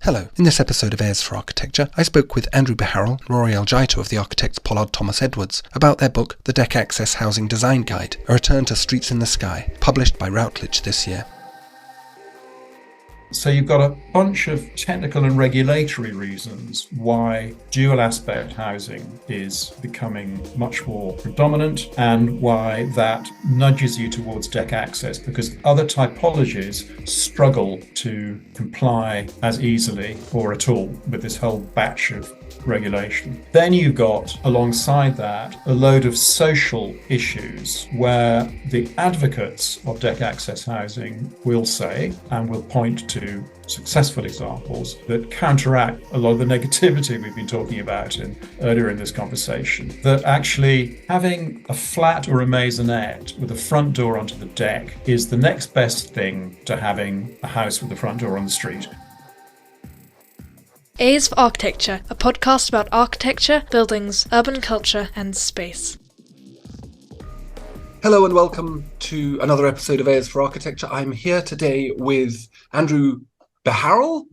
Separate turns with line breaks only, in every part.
Hello. In this episode of Airs for Architecture, I spoke with Beharrell Rory Olcayto of the architects Pollard Thomas Edwards about their book, The Deck Access Housing Design Guide, A Return to Streets in the Sky, published by Routledge this year.
So you've got a bunch of technical and regulatory reasons why dual aspect housing is becoming much more predominant and why that nudges you towards deck access, because other typologies struggle to comply as easily or at all with this whole batch of regulation. Then you've got, alongside that, a load of social issues where the advocates of deck access housing will say, and will point to successful examples that counteract a lot of the negativity we've been talking about earlier in this conversation, that actually having a flat or a maisonette with a front door onto the deck is the next best thing to having a house with a front door on the street.
Airs for Architecture, a podcast about architecture, buildings, urban culture and space.
Hello and welcome to another episode of Airs for Architecture. I'm here today with Beharrell.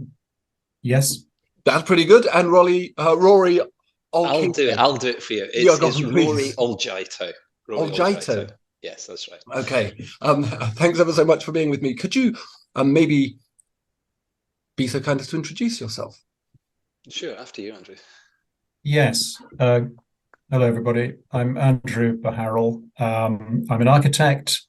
Yes.
That's pretty good. And Rory Olcayto.
I'll do it for you. It's Rory Olcayto.
Olcayto.
Yes, that's right.
Okay. Thanks ever so much for being with me. Could you maybe be so kind as to introduce yourself?
Sure, after you, Andrew.
Yes. Hello, everybody. I'm Andrew Beharrell. I'm an architect,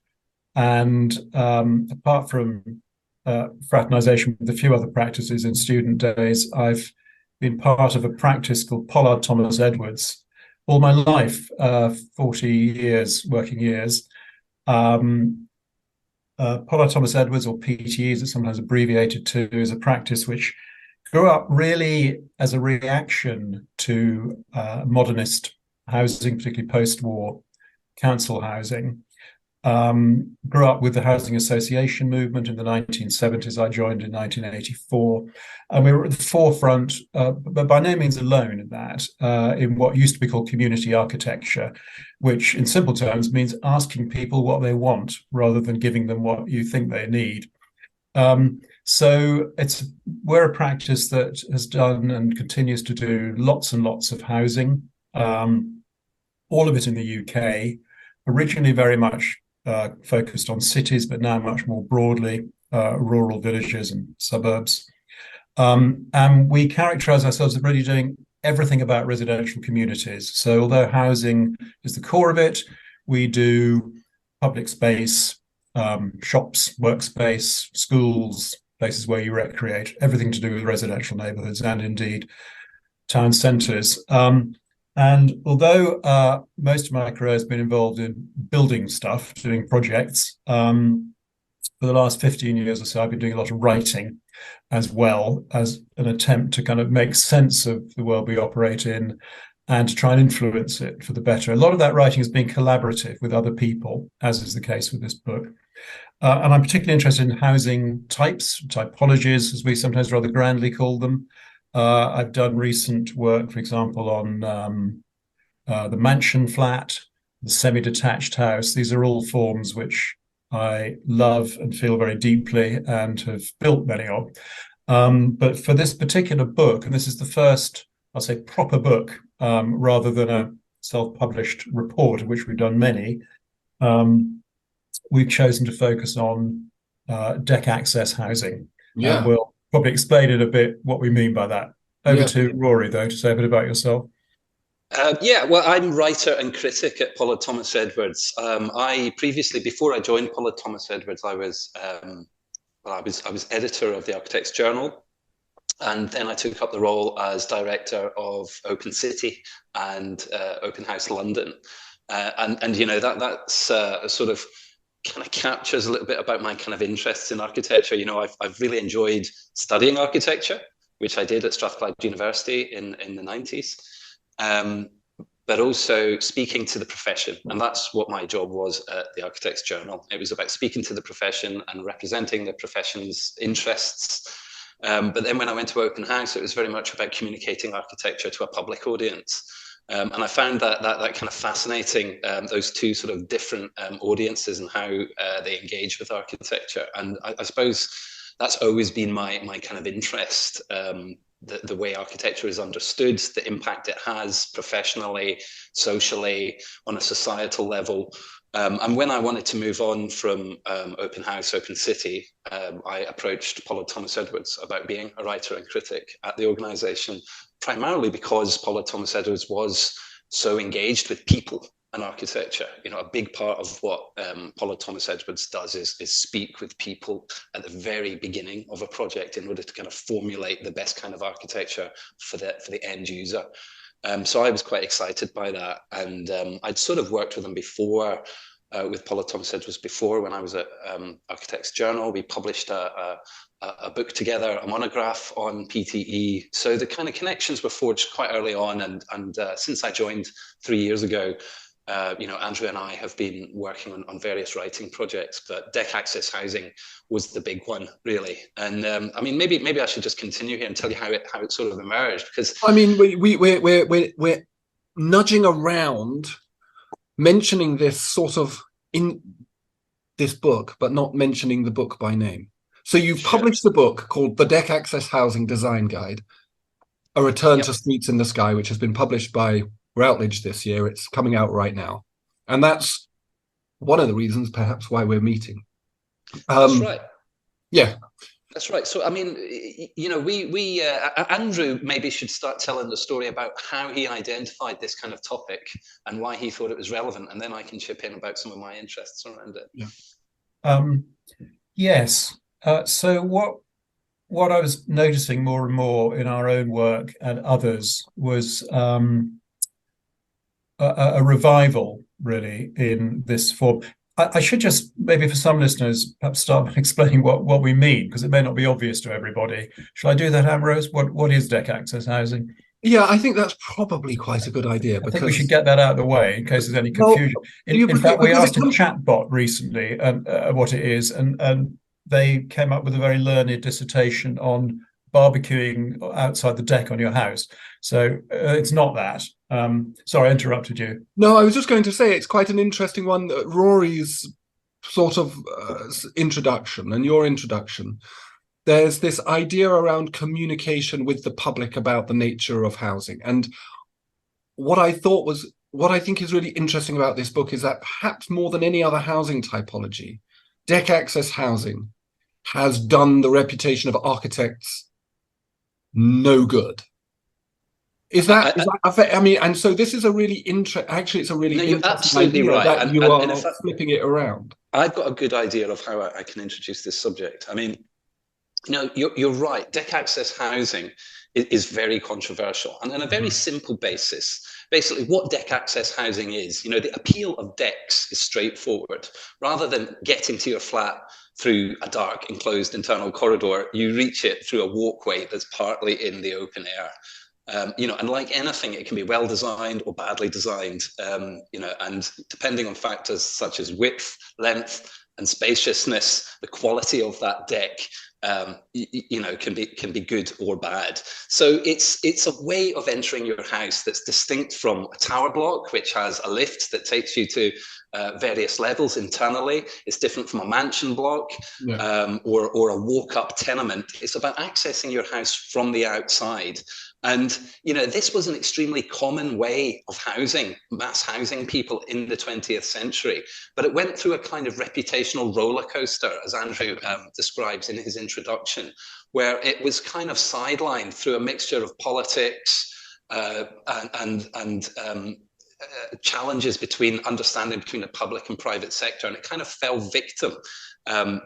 and apart from fraternisation with a few other practices in student days, I've been part of a practice called Pollard Thomas Edwards all my life, 40 years, working years. Pollard Thomas Edwards, or PTE as it's sometimes abbreviated to, is a practice which grew up really as a reaction to modernist housing, particularly post-war council housing. Grew up with the housing association movement in the 1970s. I joined in 1984. And we were at the forefront, but by no means alone in that, in what used to be called community architecture, which in simple terms means asking people what they want rather than giving them what you think they need. So we're a practice that has done and continues to do lots and lots of housing, all of it in the UK, originally very much focused on cities, but now much more broadly, rural villages and suburbs. And we characterize ourselves as really doing everything about residential communities. So although housing is the core of it, we do public space, shops, workspace, schools, places where you recreate, everything to do with residential neighbourhoods and indeed town centres. And although most of my career has been involved in building stuff, doing projects, for the last 15 years or so, I've been doing a lot of writing as well, as an attempt to kind of make sense of the world we operate in and to try and influence it for the better. A lot of that writing has been collaborative with other people, as is the case with this book. And I'm particularly interested in housing types, typologies, as we sometimes rather grandly call them. I've done recent work, for example, on the mansion flat, the semi-detached house. These are all forms which I love and feel very deeply and have built many of. But for this particular book, and this is the first, I'll say, proper book, rather than a self-published report, of which we've done many, we've chosen to focus on deck access housing.
Yeah.
And we'll probably explain in a bit what we mean by that. Over to Rory, though, to say a bit about yourself.
Well, I'm writer and critic at Pollard Thomas Edwards. I previously, before I joined Pollard Thomas Edwards, I was editor of the Architects Journal, and then I took up the role as director of Open City and Open House London, and you know that's sort of kind of captures a little bit about my kind of interests in architecture. You know, I've really enjoyed studying architecture, which I did at Strathclyde University in the 90s. But also speaking to the profession. And that's what my job was at the Architects Journal. It was about speaking to the profession and representing the profession's interests. But then when I went to Open House, it was very much about communicating architecture to a public audience. And I found that kind of fascinating, those two sort of different audiences and how they engage with architecture. And I suppose that's always been my kind of interest. The way architecture is understood, the impact it has professionally, socially, on a societal level. And when I wanted to move on from Open House, Open City, I approached Paula Thomas Edwards about being a writer and critic at the organisation, primarily because Paula Thomas Edwards was so engaged with people and architecture. You know, a big part of what Paula Thomas Edwards does is speak with people at the very beginning of a project in order to kind of formulate the best kind of architecture for the end user. So I was quite excited by that, and I'd sort of worked with them before, with Paula Thomas Edwards before, when I was at Architects Journal. We published a book together, a monograph on PTE. So the kind of connections were forged quite early on, and since I joined 3 years ago, Andrew and I have been working on various writing projects, but deck access housing was the big one, really. And I mean, maybe I should just continue here and tell you how it sort of emerged, because
I mean, we're nudging around mentioning this sort of in this book, but not mentioning the book by name. So you've published a book called The Deck Access Housing Design Guide, A Return to Streets in the Sky, which has been published by Routledge this year. It's coming out right now, and that's one of the reasons perhaps why we're meeting.
That's right.
Yeah,
that's right. So I mean, we Andrew maybe should start telling the story about how he identified this kind of topic and why he thought it was relevant, and then I can chip in about some of my interests around it.
Yes. So what I was noticing more and more in our own work and others was a revival, really, in this form. I should just, maybe for some listeners, perhaps start by explaining what we mean, because it may not be obvious to everybody. Shall I do that, Ambrose? What is deck access housing?
Yeah, I think that's probably quite a good idea.
I think we should get that out of the way in case there's any confusion. In fact, we asked a chatbot recently what it is, and they came up with a very learned dissertation on barbecuing outside the deck on your house. So it's not that. Sorry, I interrupted you.
No, I was just going to say it's quite an interesting one. Rory's sort of introduction and your introduction. There's this idea around communication with the public about the nature of housing. And what I think is really interesting about this book is that perhaps more than any other housing typology, deck access housing has done the reputation of architects no good. Is that I mean, and so this is a really actually it's a really
you're absolutely right
that you are flipping it around.
I've got a good idea of how I can introduce this subject. I mean, you're right. Deck access housing is very controversial, and on a very simple basis. Basically, what deck access housing is, the appeal of decks is straightforward. Rather than getting to your flat through a dark enclosed internal corridor, you reach it through a walkway that's partly in the open air. And like anything, it can be well designed or badly designed, and depending on factors such as width, length, and spaciousness, the quality of that deck, can be good or bad. So it's a way of entering your house that's distinct from a tower block, which has a lift that takes you to various levels internally. It's different from a mansion block or a walk-up tenement. It's about accessing your house from the outside. And, this was an extremely common way of housing, mass housing people in the 20th century. But it went through a kind of reputational roller coaster, as Andrew describes in his introduction, where it was kind of sidelined through a mixture of politics and challenges between understanding between the public and private sector. And it kind of fell victim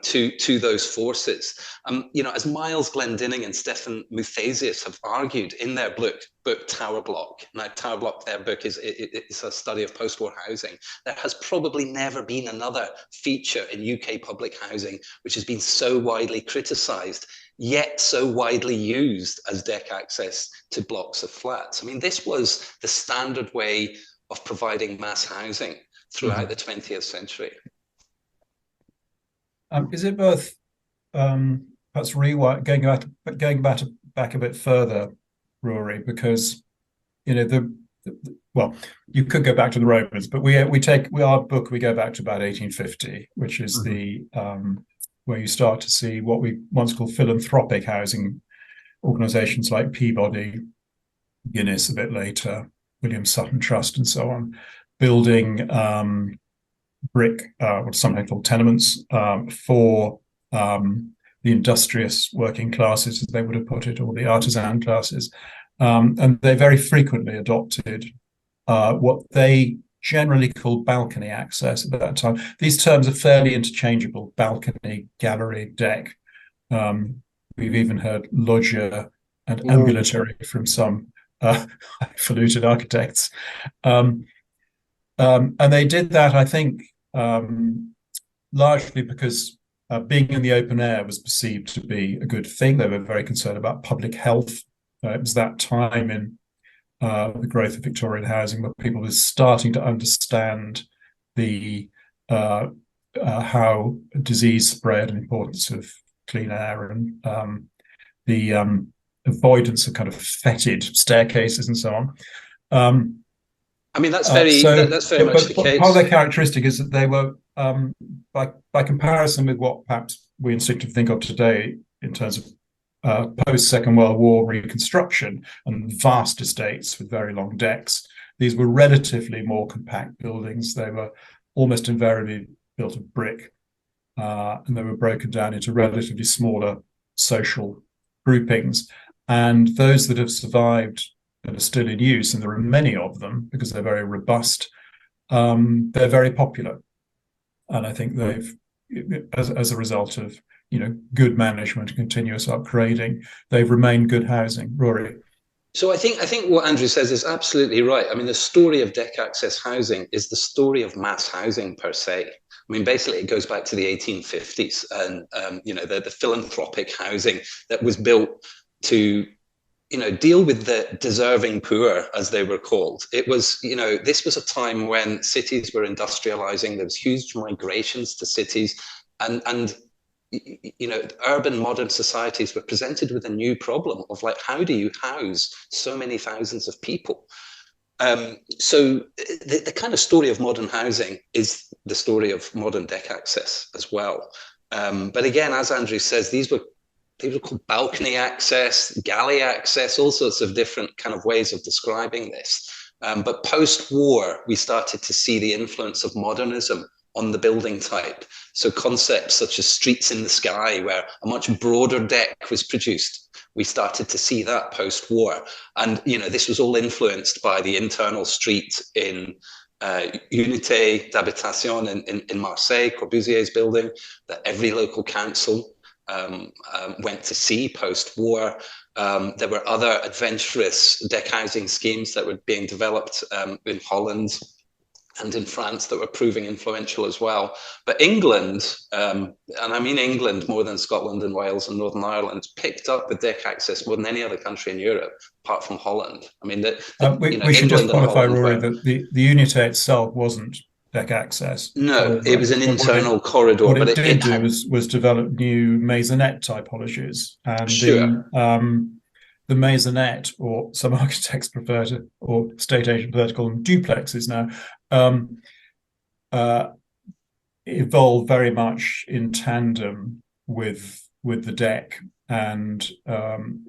to those forces. As Miles Glendinning and Stefan Muthasius have argued in their book Tower Block. Now, Tower Block, their book is a study of post-war housing. There has probably never been another feature in UK public housing which has been so widely criticised, yet so widely used as deck access to blocks of flats. I mean, this was the standard way of providing mass housing throughout the 20th century.
Is it worth perhaps going back a bit further, Rory? Because well, you could go back to the Romans, but our book we go back to about 1850, which is the where you start to see what we once called philanthropic housing organisations like Peabody, Guinness a bit later, William Sutton Trust, and so on, building brick, what sometimes called tenements, for the industrious working classes, as they would have put it, or the artisan classes. And they very frequently adopted what they generally called balcony access at that time. These terms are fairly interchangeable: balcony, gallery, deck. We've even heard loggia and ambulatory from some highfalutin architects. And they did that, I think, largely because being in the open air was perceived to be a good thing. They were very concerned about public health. It was that time in the growth of Victorian housing where people were starting to understand the how disease spread and importance of clean air, and the avoidance of kind of fetid staircases and so on.
I mean, that's very that's very much the case.
Part of their characteristic is that they were, by comparison with what perhaps we instinctively think of today in terms of post-Second World War reconstruction and vast estates with very long decks, these were relatively more compact buildings. They were almost invariably built of brick, and they were broken down into relatively smaller social groupings. And those that have survived and are still in use, and there are many of them because they're very robust, they're very popular. And I think they've, as a result of good management and continuous upgrading, they've remained good housing. Rory?
So I think what Andrew says is absolutely right. I mean, the story of deck access housing is the story of mass housing per se. I mean, basically, it goes back to the 1850s and the philanthropic housing that was built to deal with the deserving poor, as they were called. It was, this was a time when cities were industrializing. There was huge migrations to cities, and urban modern societies were presented with a new problem of how do you house so many thousands of people? So the kind of story of modern housing is the story of modern deck access as well. But again, as Andrew says, these were called balcony access, galley access, all sorts of different kind of ways of describing this. But post-war, we started to see the influence of modernism on the building type. So concepts such as streets in the sky, where a much broader deck was produced, we started to see that post-war. And, this was all influenced by the internal street in Unité d'Habitation in Marseille, Corbusier's building, that every local council went to see post-war. There were other adventurous deck housing schemes that were being developed in Holland and in France that were proving influential as well. But England, and I mean England more than Scotland and Wales and Northern Ireland, picked up with deck access more than any other country in Europe, apart from Holland. I mean,
we should just qualify, Rory, that the Unité itself wasn't deck access.
No, it was an internal corridor.
What it did do was develop new Maisonette typologies. And
sure.
The Maisonette, or some architects prefer to, or state agents prefer to call them duplexes now, evolved very much in tandem with the deck. And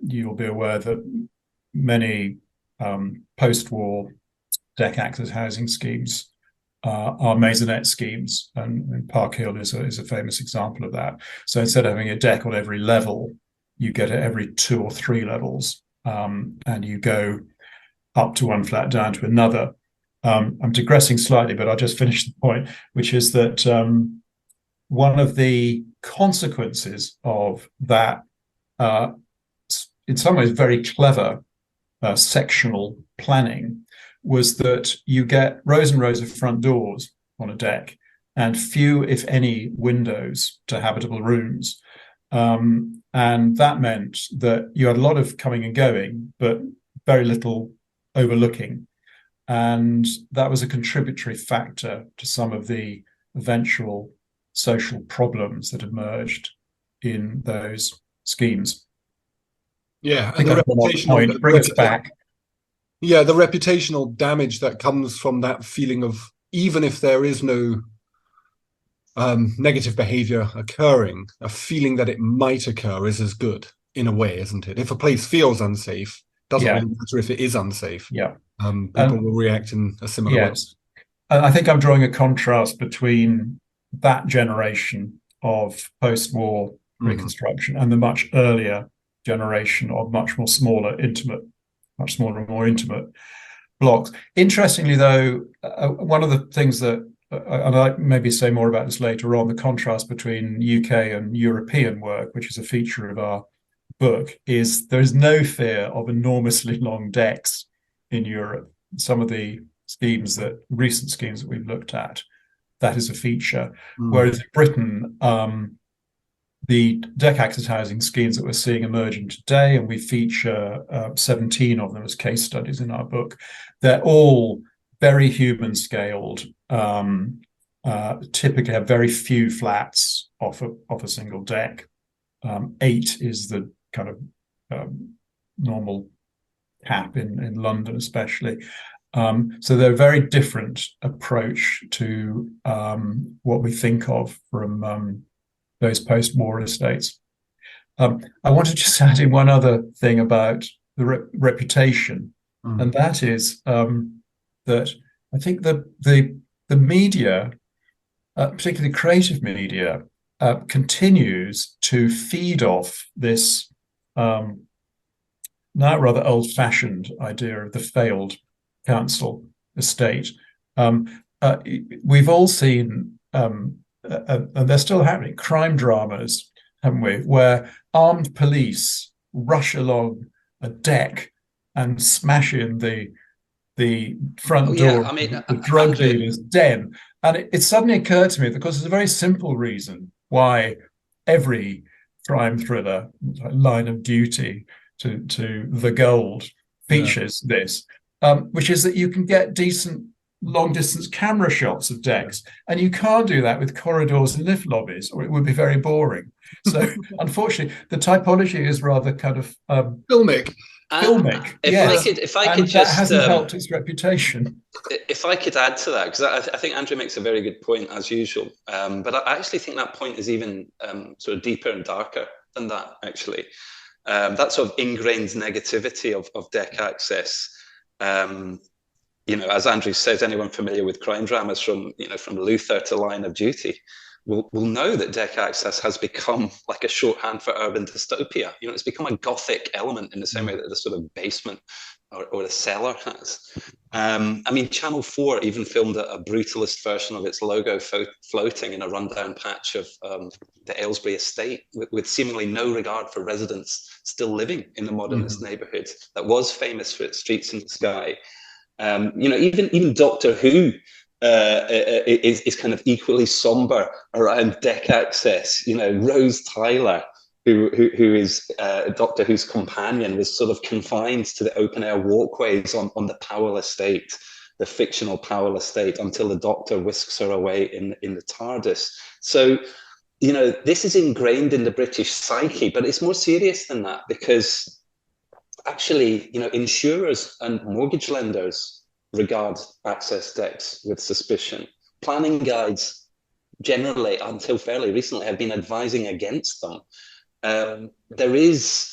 you'll be aware that many post-war deck access housing schemes are Maisonette schemes, and Park Hill is a famous example of that. So instead of having a deck on every level, you get it every 2 or 3 levels, and you go up to one flat, down to another. I'm digressing slightly, but I'll just finish the point, which is that one of the consequences of that, in some ways very clever sectional planning, was that you get rows and rows of front doors on a deck and few, if any, windows to habitable rooms. And that meant that you had a lot of coming and going, but very little overlooking. And that was a contributory factor to some of the eventual social problems that emerged in those schemes.
Yeah,
and the reputational bring us back.
Yeah, the reputational damage that comes from that feeling of, even if there is no negative behavior occurring, a feeling that it might occur is as good in a way, isn't it? If a place feels unsafe, doesn't really matter if it is unsafe.
Yeah.
People will react in a similar way.
Yes. And I think I'm drawing a contrast between that generation of post-war reconstruction and the much earlier generation of much smaller and more intimate blocks. Interestingly, though, one of the things that, and I'll maybe say more about this later on, the contrast between UK and European work, which is a feature of our book, is there is no fear of enormously long decks in Europe. Some of the recent schemes that we've looked at, that is a feature. Whereas in Britain, the deck access housing schemes that we're seeing emerging today, and we feature 17 of them as case studies in our book, they're all very human scaled, typically have very few flats off a single deck. 8 is the kind of normal cap in London especially. So they're a very different approach to what we think of from those post-war estates. I want to just add in one other thing about the reputation, and that is that I think the media, particularly creative media, continues to feed off this now rather old-fashioned idea of the failed council estate. We've all seen, and they're still happening, crime dramas, haven't we, where armed police rush along a deck and smash in the front door of the drug dealer's den. And it suddenly occurred to me, because there's a very simple reason why every crime thriller, Line of Duty to The Gold, features this, which is that you can get decent long-distance camera shots of decks, and you can't do that with corridors and lift lobbies, or it would be very boring. So, unfortunately, the typology is rather kind of
filmic.
If I could just,
that hasn't helped its reputation.
If I could add to that, because I think Andrew makes a very good point as usual, but I actually think that point is even sort of deeper and darker than that. Actually, that sort of ingrained negativity of deck access. As Andrew says, anyone familiar with crime dramas from Luther to Line of Duty will know that deck access has become like a shorthand for urban dystopia. It's become a gothic element in the same way that the sort of basement or the cellar has. Channel 4 even filmed a brutalist version of its logo floating in a rundown patch of the Aylesbury estate with seemingly no regard for residents still living in the Modernist neighbourhood that was famous for its streets in the sky. Even Doctor Who is kind of equally somber around deck access. Rose Tyler, who is Doctor Who's companion, was sort of confined to the open air walkways on the Powell estate, the fictional Powell estate, until the Doctor whisks her away in the TARDIS. So, this is ingrained in the British psyche, but it's more serious than that, because actually, insurers and mortgage lenders regard access decks with suspicion. Planning guides generally, until fairly recently, have been advising against them. There is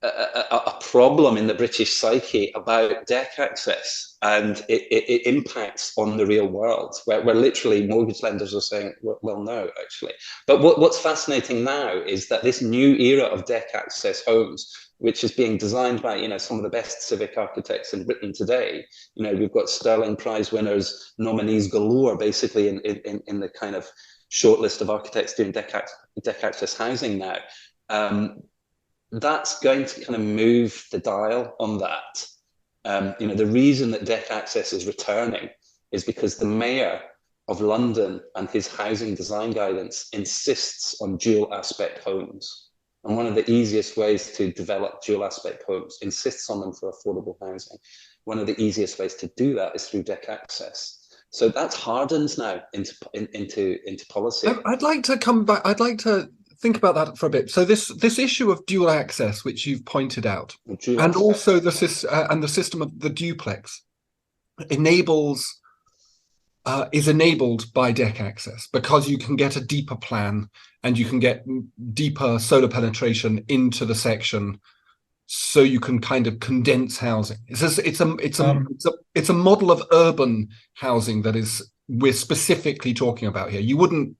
a problem in the British psyche about deck access, and it impacts on the real world, where literally mortgage lenders are saying, well, no, actually. But what's fascinating now is that this new era of deck access homes, which is being designed by some of the best civic architects in Britain today. We've got Sterling Prize winners, nominees galore, basically in the kind of short list of architects doing deck access housing now. That's going to kind of move the dial on that. The reason that deck access is returning is because the mayor of London and his housing design guidance insists on dual aspect homes. And one of the easiest ways to develop dual aspect homes, insists on them for affordable housing. One of the easiest ways to do that is through deck access. So that's hardened now into policy.
I'd like to come back. I'd like to think about that for a bit. So this issue of dual access, which you've pointed out, and also the system of the duplex, enables is enabled by deck access, because you can get a deeper plan and you can get deeper solar penetration into the section, so you can kind of condense housing. It's a model of urban housing that we're specifically talking about here. You wouldn't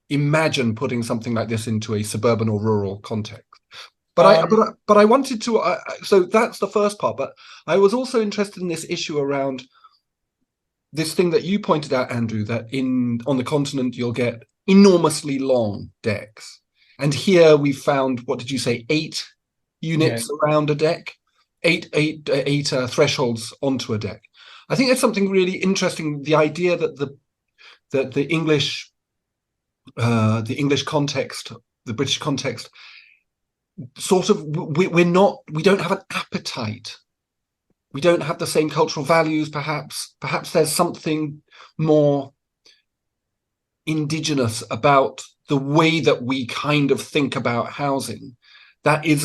imagine putting something like this into a suburban or rural context. But I wanted to. So that's the first part. But I was also interested in this issue around this thing that you pointed out, Andrew, that on the continent you'll get enormously long decks, and here we found, what did you say, 8 units around a deck, eight thresholds onto a deck. I think that's something really interesting. The idea that the English context, the British context, sort of we don't have an appetite. We don't have the same cultural values, perhaps. Perhaps there's something more indigenous about the way that we kind of think about housing that you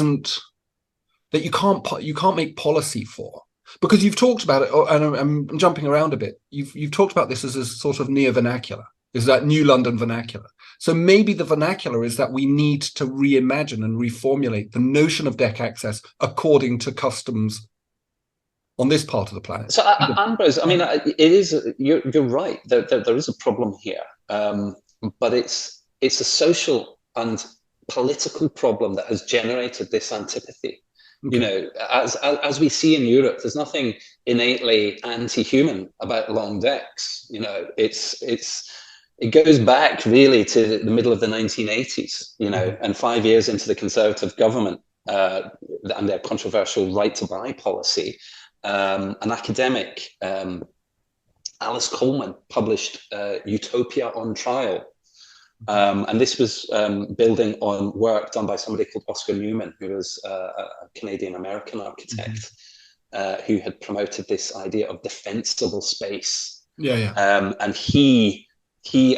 can't make policy for. Because you've talked about it, and I'm jumping around a bit. You've talked about this as a sort of neo-vernacular, is that new London vernacular. So maybe the vernacular is that we need to reimagine and reformulate the notion of deck access according to customs on this part of the planet.
So, Ambrose, I mean, it is. You're right. There is a problem here, but it's a social and political problem that has generated this antipathy. Okay. You know, as we see in Europe, there's nothing innately anti-human about long decks. You know, it goes back really to the middle of the 1980s. You know, and 5 years into the Conservative government and their controversial right to buy policy. An academic, Alice Coleman, published Utopia on Trial. And this was building on work done by somebody called Oscar Newman, who was a Canadian-American architect, who had promoted this idea of defensible space. And he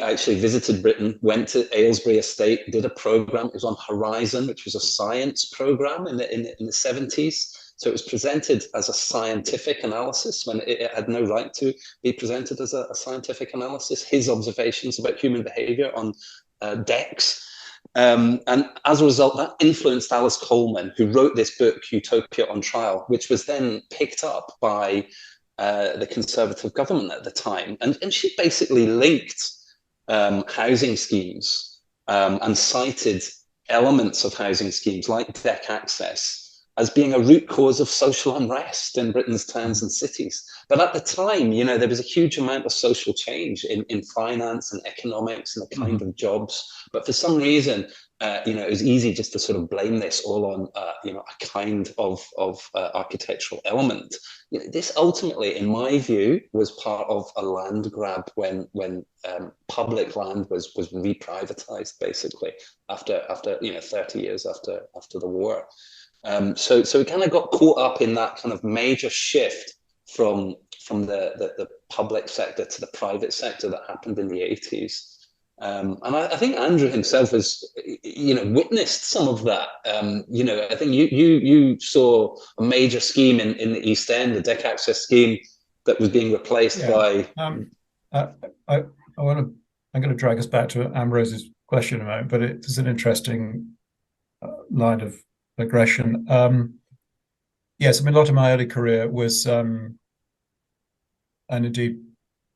actually visited Britain, went to Aylesbury Estate, did a program. It was on Horizon, which was a science program in the 70s. So it was presented as a scientific analysis when it had no right to be presented as a scientific analysis. His observations about human behavior on decks. And as a result, that influenced Alice Coleman, who wrote this book, Utopia on Trial, which was then picked up by the Conservative government at the time. And she basically linked housing schemes and cited elements of housing schemes like deck access as being a root cause of social unrest in Britain's towns and cities. But at the time, you know, there was a huge amount of social change in finance and economics and the kind of jobs. But for some reason, you know, it was easy just to sort of blame this all on, you know, a kind of architectural element. You know, this ultimately, in my view, was part of a land grab when public land was reprivatized, basically after you know 30 years after the war. So it kind of got caught up in that kind of major shift from the public sector to the private sector that happened in the 80s. And I think Andrew himself has, you know, witnessed some of that. You know, I think you saw a major scheme in the East End, the deck access scheme, that was being replaced by.
I'm going to drag us back to Ambrose's question in a moment, but it's an interesting line of aggression. Yes, I mean, a lot of my early career was, and indeed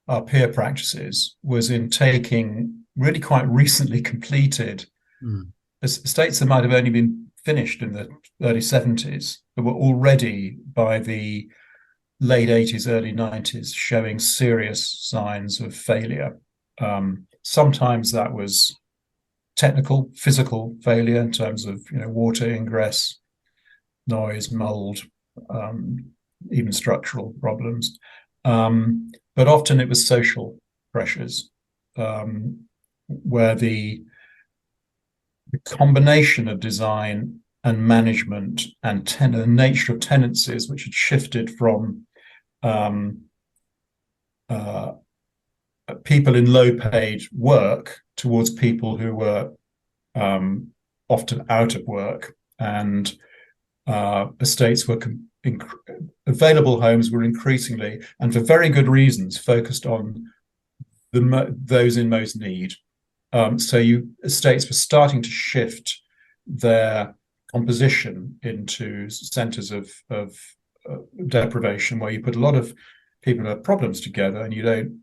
our peer practices, was in taking really quite recently completed estates that might have only been finished in the early 70s, but were already by the late 80s, early 90s showing serious signs of failure. Sometimes that was technical, physical failure in terms of, you know, water ingress, noise, mold, even structural problems. But often it was social pressures, where the combination of design and management and the nature of tenancies, which had shifted from people in low-paid work towards people who were often out of work, and estates were available homes were increasingly, and for very good reasons, focused on those in most need. So estates were starting to shift their composition into centres of deprivation, where you put a lot of people who have problems together, and you don't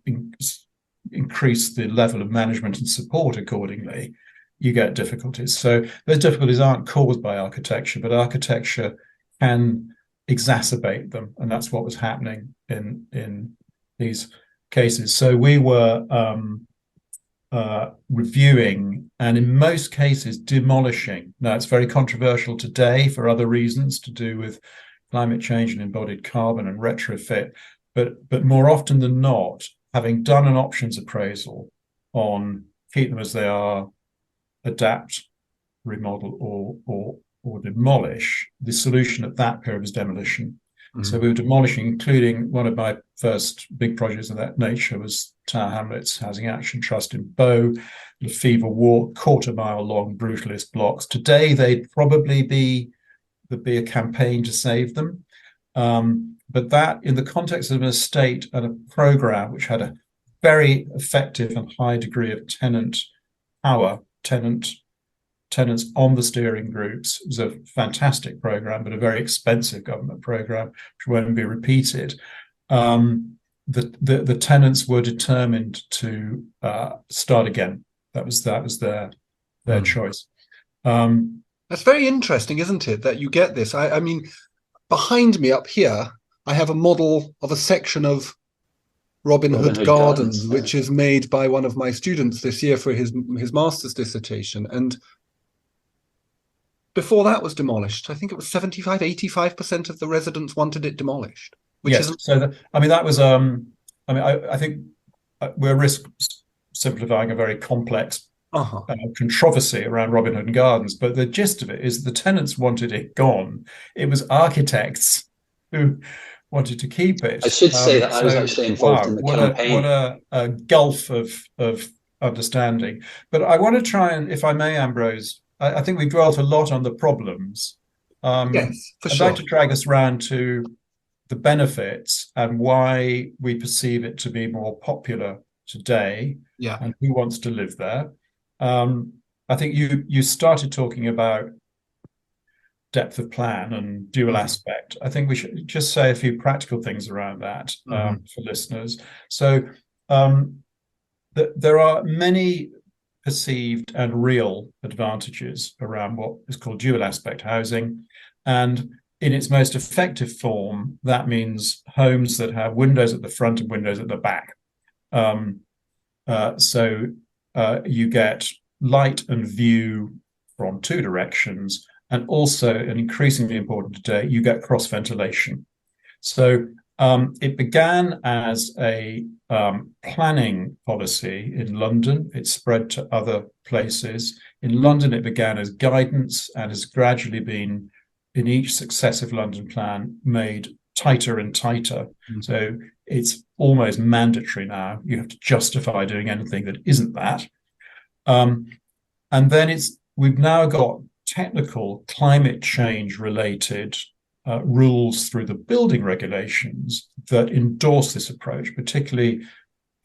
increase the level of management and support accordingly. You get difficulties. So those difficulties aren't caused by architecture, but architecture can exacerbate them, and that's what was happening in these cases. So we were reviewing, and in most cases demolishing. Now, it's very controversial today for other reasons to do with climate change and embodied carbon and retrofit, but more often than not, having done an options appraisal on keep them as they are, adapt, remodel, or demolish, the solution at that period was demolition. Mm-hmm. So we were demolishing, including one of my first big projects of that nature was Tower Hamlets Housing Action Trust in Bow, the Favour Walk, quarter-mile long brutalist blocks. Today, they'd probably there'd be a campaign to save them. But that, in the context of an estate and a programme which had a very effective and high degree of tenant power, tenants on the steering groups, was a fantastic programme, but a very expensive government programme, which won't be repeated. The tenants were determined to start again. That was their choice.
That's very interesting, isn't it? That you get this. I mean, behind me up here, I have a model of a section of Robin Hood Gardens, which is made by one of my students this year for his master's dissertation. And before that was demolished, I think it was 85% of the residents wanted it demolished. Which
yes. That was. I think we're risk simplifying a very complex controversy around Robin Hood Gardens, but the gist of it is the tenants wanted it gone. It was architects who wanted to keep it.
I should say that I was actually involved in the campaign.
What a gulf of understanding. But I want to try and, if I may, Ambrose, I think we dwelt a lot on the problems.
Yes, for
I'd
sure.
like to drag us round to the benefits and why we perceive it to be more popular today, and who wants to live there. I think you started talking about depth of plan and dual aspect. I think we should just say a few practical things around that for listeners. So there are many perceived and real advantages around what is called dual aspect housing, and in its most effective form, that means homes that have windows at the front and windows at the back. So you get light and view from two directions, and also, and increasingly important today, you get cross ventilation. So it began as a planning policy in London. It spread to other places. In London, it began as guidance and has gradually been, in each successive London plan, made tighter and tighter. So it's almost mandatory now. You have to justify doing anything that isn't that. And then we've now got technical climate change related rules through the building regulations that endorse this approach, particularly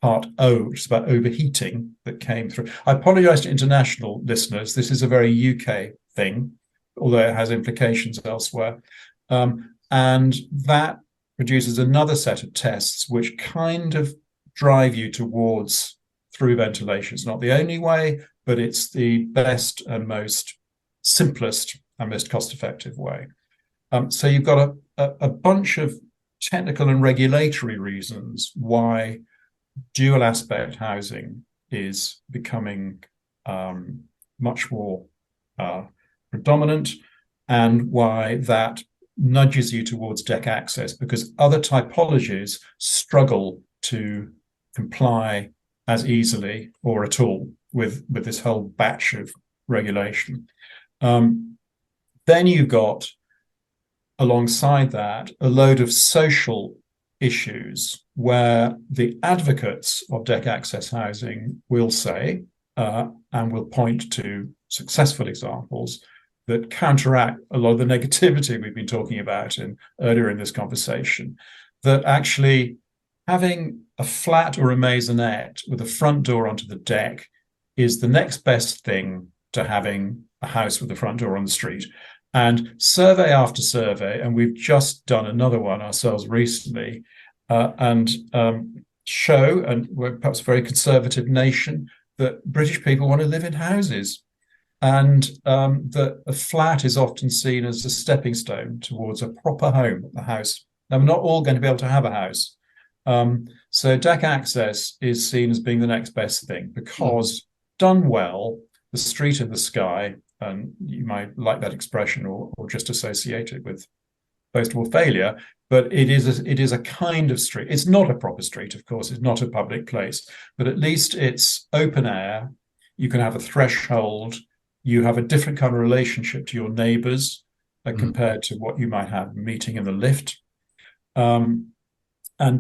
Part O, which is about overheating, that came through. I apologize to international listeners. This is a very UK thing, although it has implications elsewhere. And that produces another set of tests which kind of drive you towards through ventilation. It's not the only way, but it's the best and most simplest and most cost-effective way. So you've got a bunch of technical and regulatory reasons why dual aspect housing is becoming much more predominant, and why that nudges you towards deck access, because other typologies struggle to comply as easily or at all with this whole batch of regulation. Then you've got, alongside that, a load of social issues where the advocates of deck access housing will say, and will point to successful examples that counteract a lot of the negativity we've been talking about earlier in this conversation, that actually having a flat or a maisonette with a front door onto the deck is the next best thing to having a house with a front door on the street. And survey after survey, and we've just done another one ourselves recently, and show, and we're perhaps a very conservative nation, that British people want to live in houses, and that a flat is often seen as a stepping stone towards a proper home, a house. Now, we're not all going to be able to have a house. So deck access is seen as being the next best thing, because done well, the street in the sky, and you might like that expression or just associate it with post-war failure, but it is a kind of street. It's not a proper street, of course, it's not a public place, but at least it's open air. You can have a threshold. You have a different kind of relationship to your neighbours compared to what you might have meeting in the lift. And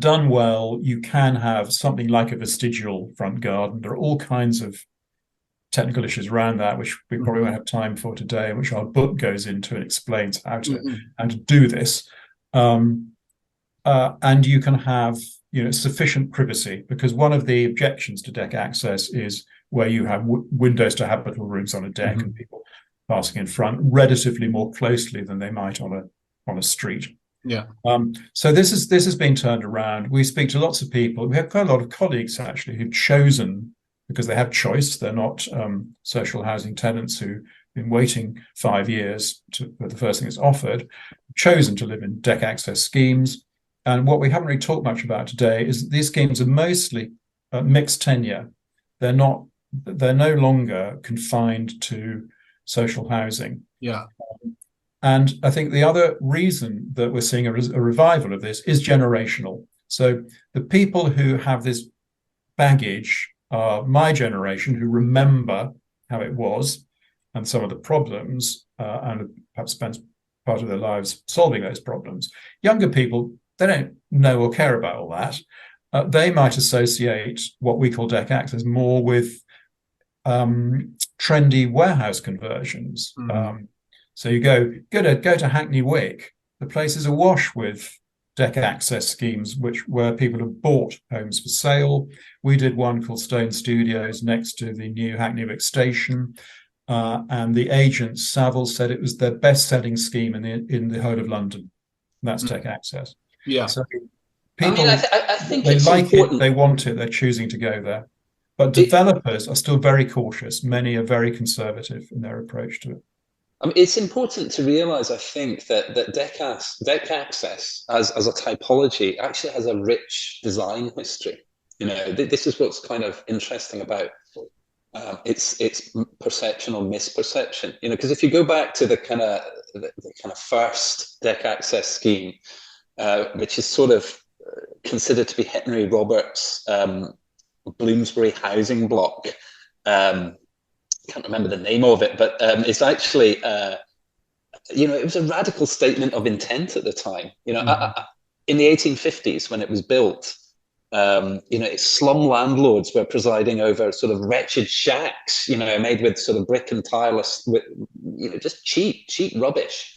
done well, you can have something like a vestigial front garden. There are all kinds of technical issues around that, which we probably won't have time for today, which our book goes into and explains how to do this. And you can have sufficient privacy, because one of the objections to deck access is where you have windows to habitable rooms on a deck and people passing in front relatively more closely than they might on a street.
Yeah.
So this has been turned around. We speak to lots of people. We have quite a lot of colleagues actually who've chosen, because they have choice. They're not social housing tenants who've been waiting 5 years for the first thing that's offered, chosen to live in deck access schemes. And what we haven't really talked much about today is that these schemes are mostly mixed tenure. They're no longer confined to social housing.
Yeah.
And I think the other reason that we're seeing a revival of this is generational. So the people who have this baggage are my generation, who remember how it was and some of the problems, and perhaps spent part of their lives solving those problems. Younger people, they don't know or care about all that. They might associate what we call deck access more with trendy warehouse conversions. So you go to Hackney Wick. The place is awash with deck access schemes, where people have bought homes for sale. We did one called Stone Studios next to the new Hackney Wick station, and the agent Saville said it was their best-selling scheme in the whole of London. And that's deck access.
Yeah.
So people,
I think
they
it's
like
important.
it, they want it, they're choosing to go there. But developers are still very cautious. Many are very conservative in their approach to it.
I mean, it's important to realise, I think, that deck access as a typology actually has a rich design history. This is what's kind of interesting about its perception or misperception. Because if you go back to the kind of first deck access scheme, which is sort of considered to be Henry Roberts' Bloomsbury housing block. Can't remember the name of it, but it's actually, it was a radical statement of intent at the time. In the 1850s, when it was built, slum landlords were presiding over sort of wretched shacks, made with sort of brick and tileless, with, just cheap rubbish.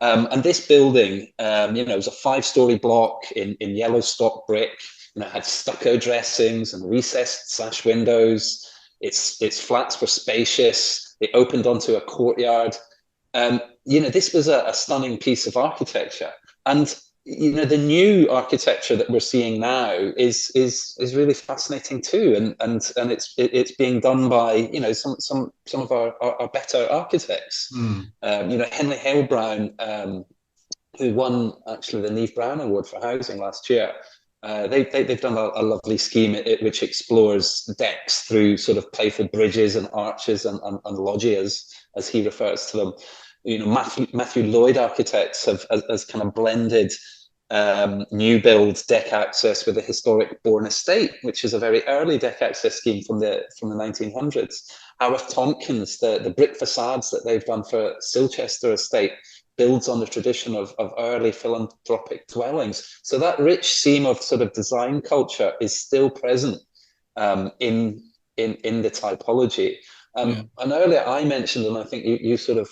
And this building, it was a 5-story block in yellow stock brick. Had stucco dressings and recessed sash windows. Its flats were spacious. It opened onto a courtyard. This was a stunning piece of architecture. And the new architecture that we're seeing now is really fascinating too. And it's being done by some of our better architects. Henley Halebrown, who won actually the Neve Brown Award for Housing last year. They've done a lovely scheme which explores decks through sort of playful bridges and arches and loggias, as he refers to them. Matthew Lloyd Architects has kind of blended new build deck access with a historic Bourne estate, which is a very early deck access scheme from the 1900s. Howarth Tompkins, the brick facades that they've done for Silchester Estate, builds on the tradition of early philanthropic dwellings. So that rich seam of sort of design culture is still present in the typology. And earlier I mentioned, and I think you sort of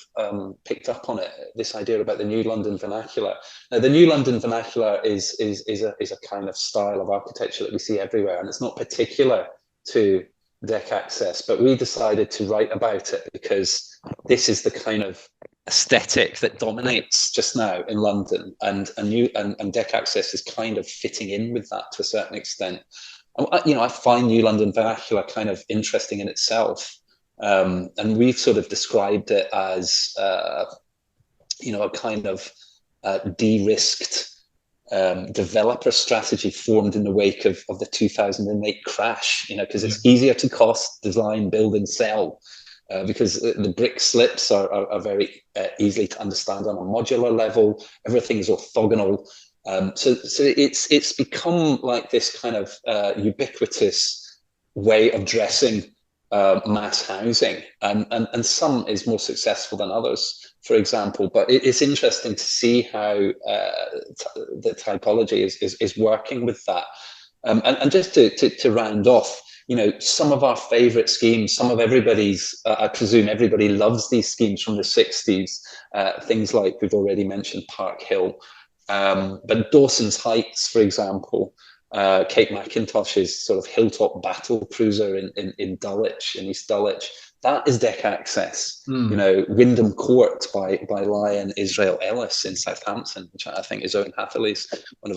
picked up on it, this idea about the New London vernacular. Now, the New London vernacular is a kind of style of architecture that we see everywhere, and it's not particular to deck access, but we decided to write about it because this is the kind of aesthetic that dominates just now in London, and deck access is kind of fitting in with that to a certain extent. I find New London vernacular kind of interesting in itself. And we've sort of described it as, a kind of de-risked developer strategy formed in the wake of the 2008 crash, because it's easier to cost, design, build, and sell, because the brick slips are very easily to understand on a modular level. Everything is orthogonal. So it's become like this kind of ubiquitous way of dressing mass housing, and some is more successful than others, for example. But it's interesting to see how the typology is working with that. And just to round off, some of our favorite schemes, some of everybody's, I presume everybody loves these schemes from the 60s, things like we've already mentioned Park Hill, but Dawson's Heights, for example, Kate McIntosh's sort of hilltop battle cruiser in Dulwich, in East Dulwich, that is deck access. Wyndham Court by Lion Israel Ellis in Southampton, which I think is one of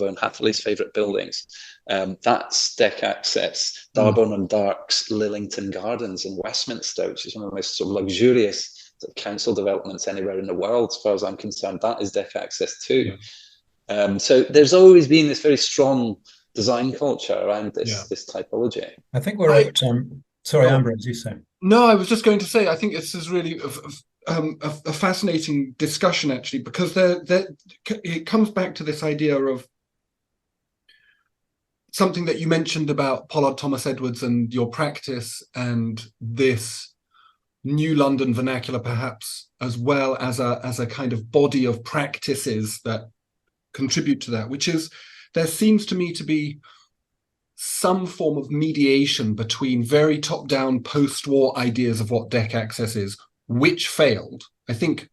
Owen Hatherley's favourite buildings. That's deck access. Darbourne and Dark's Lillington Gardens in Westminster, which is one of the most sort of luxurious sort of council developments anywhere in the world, as far as I'm concerned. That is deck access too. So there's always been this very strong design culture around this typology.
I think we're at sorry, Ambrose, you say.
No, I was just going to say, I think this is really a fascinating discussion, actually, because it comes back to this idea of something that you mentioned about Pollard Thomas Edwards and your practice, and this New London vernacular, perhaps, as well as a kind of body of practices that contribute to that, which is, there seems to me to be some form of mediation between very top-down post-war ideas of what deck access is, which failed. I think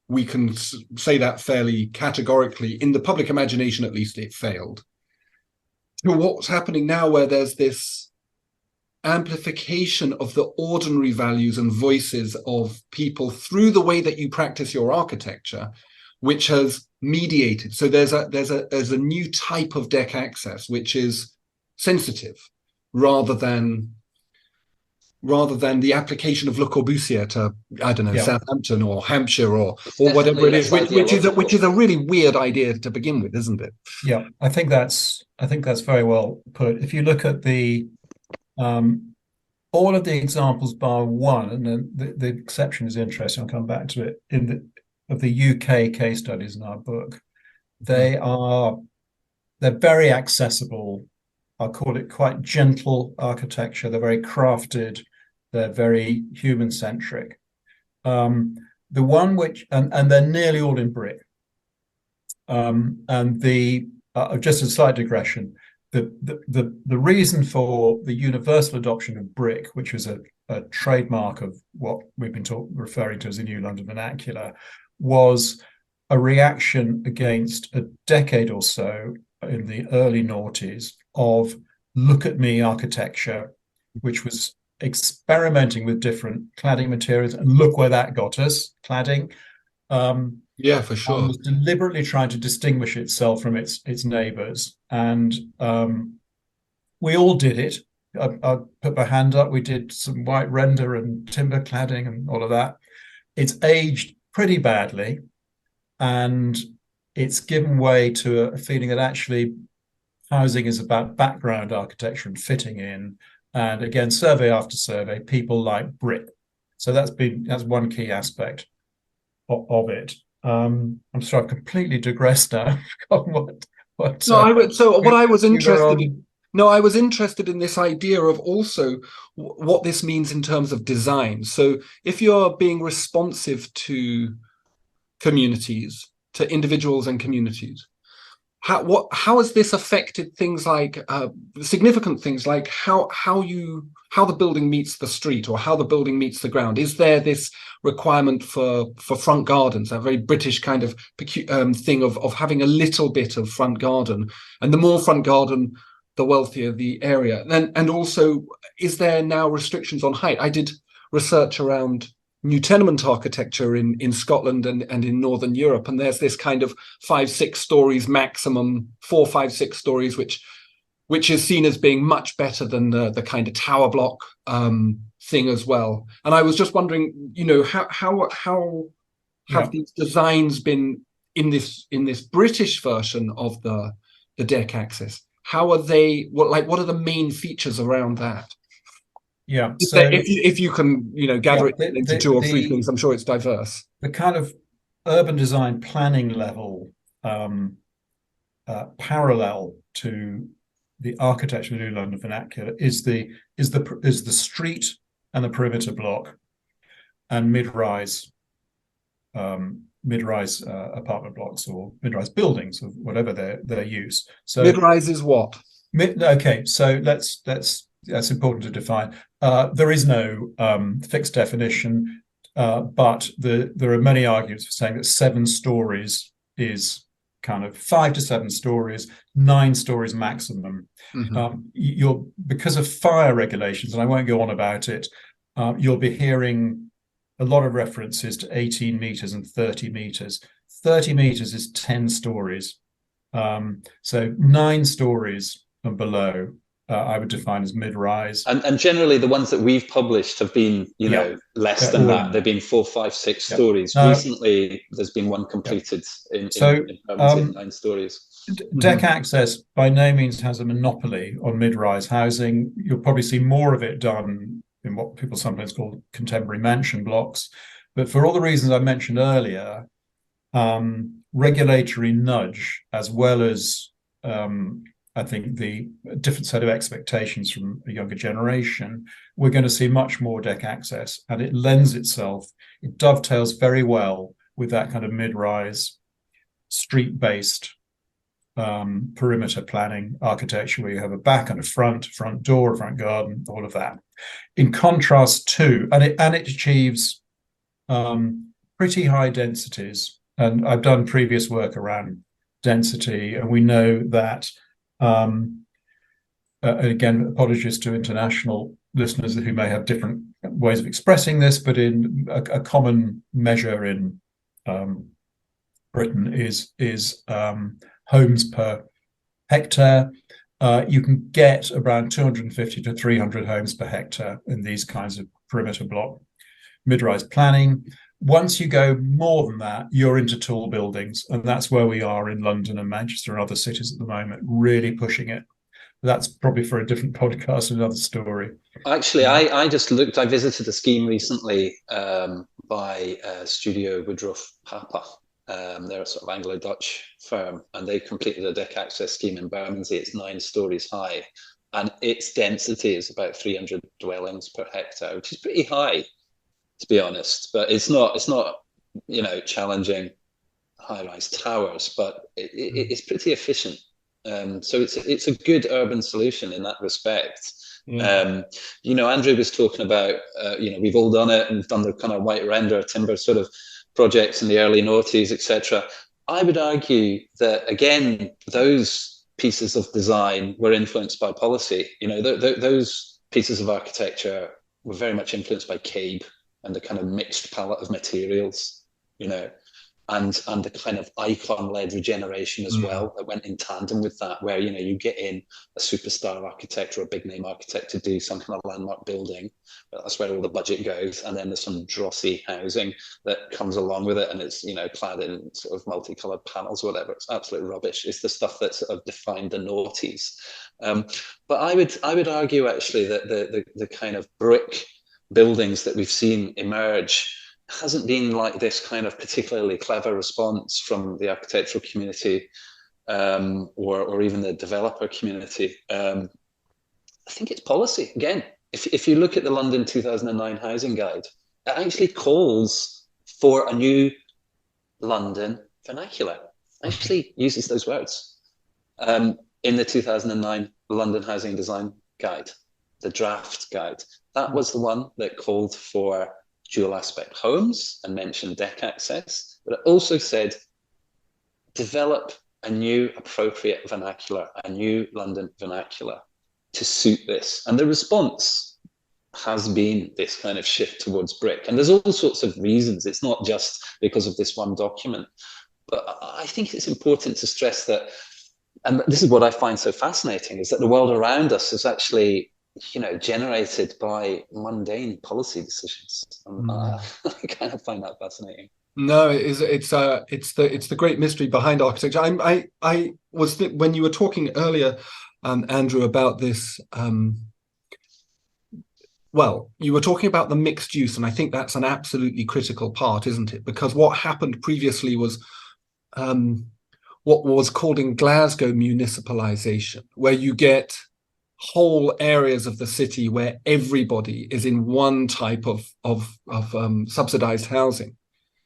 we can say that fairly categorically. In the public imagination, at least, it failed. To what's happening now, where there's this amplification of the ordinary values and voices of people through the way that you practice your architecture, which has mediated. So there's a new type of deck access, which is sensitive, rather than the application of Le Corbusier to, I don't know, Southampton or Hampshire or whatever it is, which is a really weird idea to begin with, isn't it?
Yeah, I think that's very well put. If you look at the all of the examples bar one, and then the exception is interesting, I'll come back to it, of the UK case studies in our book, they're very accessible. I'll call it quite gentle architecture. They're very crafted. They're very human-centric. The one which, and they're nearly all in brick. And just a slight digression, the reason for the universal adoption of brick, which was a trademark of what we've been referring to as the New London vernacular, was a reaction against a decade or so in the early noughties of look at me architecture, which was experimenting with different cladding materials, and look where that got us, cladding.
Yeah, for sure.
Was deliberately trying to distinguish itself from its neighbours, and we all did it. I put my hand up. We did some white render and timber cladding and all of that. It's aged pretty badly, and it's given way to a feeling that actually housing is about background architecture and fitting in. And again, survey after survey, people like brick. So that's one key aspect of it. I'm sorry, I've completely digressed now. I
was interested in this idea of also what this means in terms of design. So if you're being responsive to communities, to individuals and communities, how has this affected things like significant things like how the building meets the street or how the building meets the ground? Is there this requirement for front gardens, a very British kind of thing of having a little bit of front garden, and the more front garden, the wealthier the area? And also, is there now restrictions on height? I did research around new tenement architecture in Scotland and in Northern Europe, and there's this kind of 5-6 stories maximum, 4, 5, 6 stories, which is seen as being much better than the kind of tower block thing as well. And I was just wondering, how have these designs been in this British version of the deck access? How are they? What are the main features around that?
Yeah. So
if you can, gather it into 2 or 3 things, I'm sure it's diverse.
The kind of urban design planning level parallel to the architecture of the New London vernacular is the street and the perimeter block and mid-rise apartment blocks or mid-rise buildings of whatever their use. So
mid-rise is what?
Okay, so that's important to define. There is no fixed definition, but there are many arguments for saying that 7 stories is kind of 5 to 7 stories, 9 stories maximum. Because of fire regulations, and I won't go on about it, you'll be hearing a lot of references to 18 meters and 30 meters. 30 meters is 10 stories. So 9 stories and below, I would define as mid-rise.
And generally the ones that we've published have been, less than that. They've been 4, 5, 6 stories. Recently, there's been one completed in 9 stories.
Deck access by no means has a monopoly on mid-rise housing. You'll probably see more of it done in what people sometimes call contemporary mansion blocks. But for all the reasons I mentioned earlier, regulatory nudge, as well as I think the different set of expectations from a younger generation, we're going to see much more deck access, and it lends itself, it dovetails very well with that kind of mid-rise, street-based perimeter planning architecture where you have a back and a front door, front garden, all of that. In contrast to, and it achieves pretty high densities, and I've done previous work around density, and we know that again, apologies to international listeners who may have different ways of expressing this, but in a common measure in Britain is homes per hectare. You can get around 250 to 300 homes per hectare in these kinds of perimeter block mid-rise planning. Once you go more than that, you're into tall buildings, and that's where we are in London and Manchester and other cities at the moment, really pushing it. That's probably for a different podcast, another story.
Actually, I just looked, I visited a scheme recently by Studio Woodruff Papa. They're a sort of Anglo-Dutch firm, and they completed a deck access scheme in Bermondsey. It's 9 stories high, and its density is about 300 dwellings per hectare, which is pretty high, to be honest. But it's not challenging high-rise towers, but it's pretty efficient. So it's a good urban solution in that respect. Yeah. Andrew was talking about, we've all done it and done the kind of white render timber sort of projects in the early noughties, etc. I would argue that, again, those pieces of design were influenced by policy. Those pieces of architecture were very much influenced by CABE and the kind of mixed palette of materials, and the kind of icon-led regeneration as well that went in tandem with that, where, you get in a superstar architect or a big-name architect to do some kind of landmark building, but that's where all the budget goes, and then there's some drossy housing that comes along with it, and it's, clad in sort of multicolored panels or whatever. It's absolute rubbish. It's the stuff that sort of defined the noughties. But I would argue, actually, that the kind of brick buildings that we've seen emerge hasn't been like this kind of particularly clever response from the architectural community or even the developer community. I think it's policy. Again, if you look at the London 2009 Housing Guide, it actually calls for a new London vernacular. It actually uses those words. in the 2009 London Housing Design Guide, the draft guide. That was the one that called for dual aspect homes and mentioned deck access, but it also said develop a new appropriate vernacular, a new London vernacular to suit this. And the response has been this kind of shift towards brick. And there's all sorts of reasons. It's not just because of this one document. But I think it's important to stress that, and this is what I find so fascinating, is that the world around us is actually, generated by mundane policy decisions. I kind of find that fascinating.
No, it's the great mystery behind architecture. I was when you were talking earlier, Andrew, about this. Well, you were talking about the mixed use, and I think that's an absolutely critical part, isn't it? Because what happened previously was what was called in Glasgow municipalisation, where you get whole areas of the city where everybody is in one type of subsidised housing.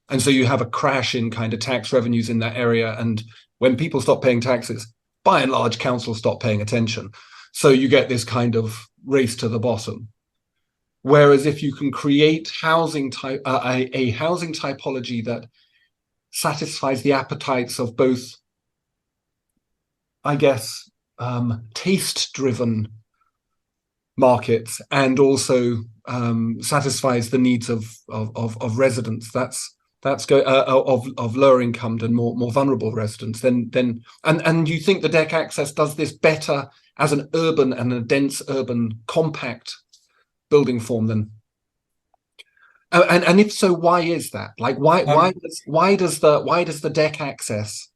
And so you have a crash in kind of tax revenues in that area. And when people stop paying taxes, by and large, councils stop paying attention. So you get this kind of race to the bottom. Whereas if you can create housing a housing typology that satisfies the appetites of both, I guess, taste-driven markets and also satisfies the needs of residents, of lower income and more vulnerable residents, then you think the deck access does this better as an urban and a dense urban compact building form than, and if so, why is that? Like why does the deck access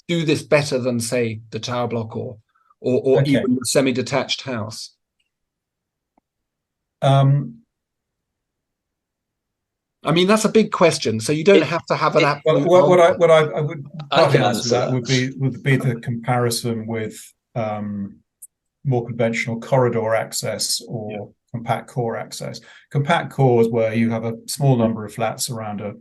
do this better than, say, the tower block or even the semi-detached house? I mean, that's a big question. So you don't have to have an absolute.
What I would partly answer that would be the comparison with more conventional corridor access or compact core access. Compact core is where you have a small number of flats around a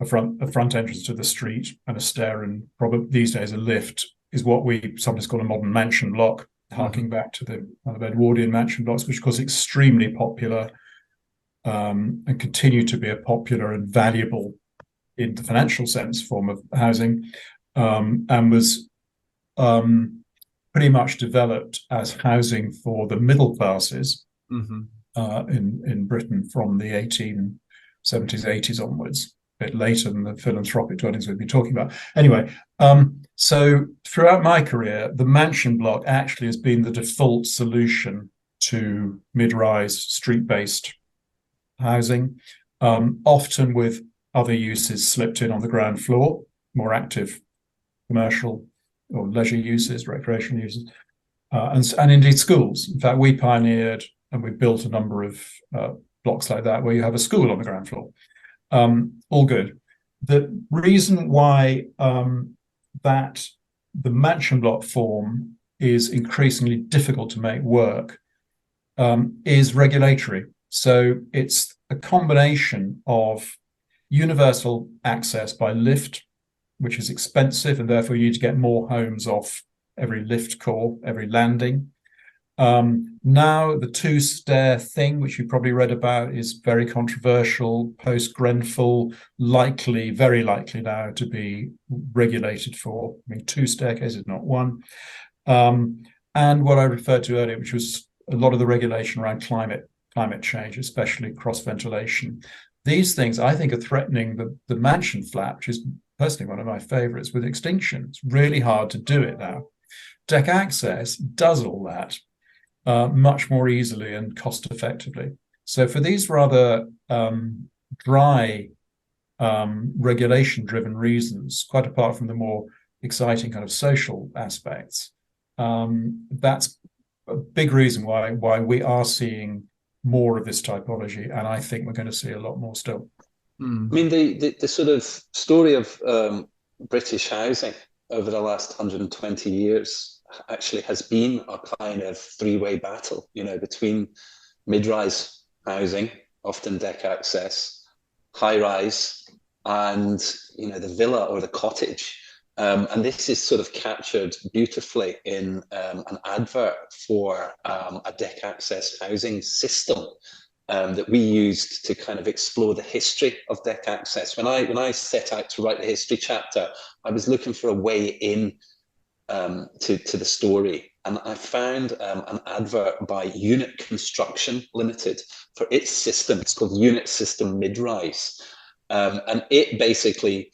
front entrance to the street and a stair, and probably these days a lift, is what we sometimes call a modern mansion block, harking back to the kind of Edwardian mansion blocks, which was extremely popular and continue to be a popular and valuable, in the financial sense, form of housing, and was pretty much developed as housing for the middle classes in Britain from the 1870s, 80s onwards, a bit later than the philanthropic dwellings we've been talking about. Anyway, so throughout my career, the mansion block actually has been the default solution to mid-rise street-based housing, often with other uses slipped in on the ground floor, more active commercial or leisure uses, recreational uses, and indeed schools. In fact, we pioneered and we built a number of blocks like that where you have a school on the ground floor. All good. The reason why that the mansion block form is increasingly difficult to make work is regulatory. So it's a combination of universal access by lift, which is expensive, and therefore you need to get more homes off every lift core, every landing. Now the two-stair thing, which you probably read about, is very controversial, post-Grenfell, very likely now to be regulated for, two staircases, not one. And what I referred to earlier, which was a lot of the regulation around climate change, especially cross-ventilation. These things, I think, are threatening the mansion flat, which is personally one of my favorites, with extinction. It's really hard to do it now. Deck access does all that much more easily and cost effectively. So for these rather dry regulation driven reasons, quite apart from the more exciting kind of social aspects, that's a big reason why we are seeing more of this typology, and I think we're going to see a lot more still.
I mean, the sort of story of British housing over the last 120 years actually has been a kind of three-way battle, between mid-rise housing, often deck access, high-rise, and the villa or the cottage. And this is sort of captured beautifully in an advert for a deck access housing system that we used to kind of explore the history of deck access. When I set out to write the history chapter, I was looking for a way in to the story. And I found an advert by Unit Construction Limited for its system. It's called Unit System Mid-Rise. And it basically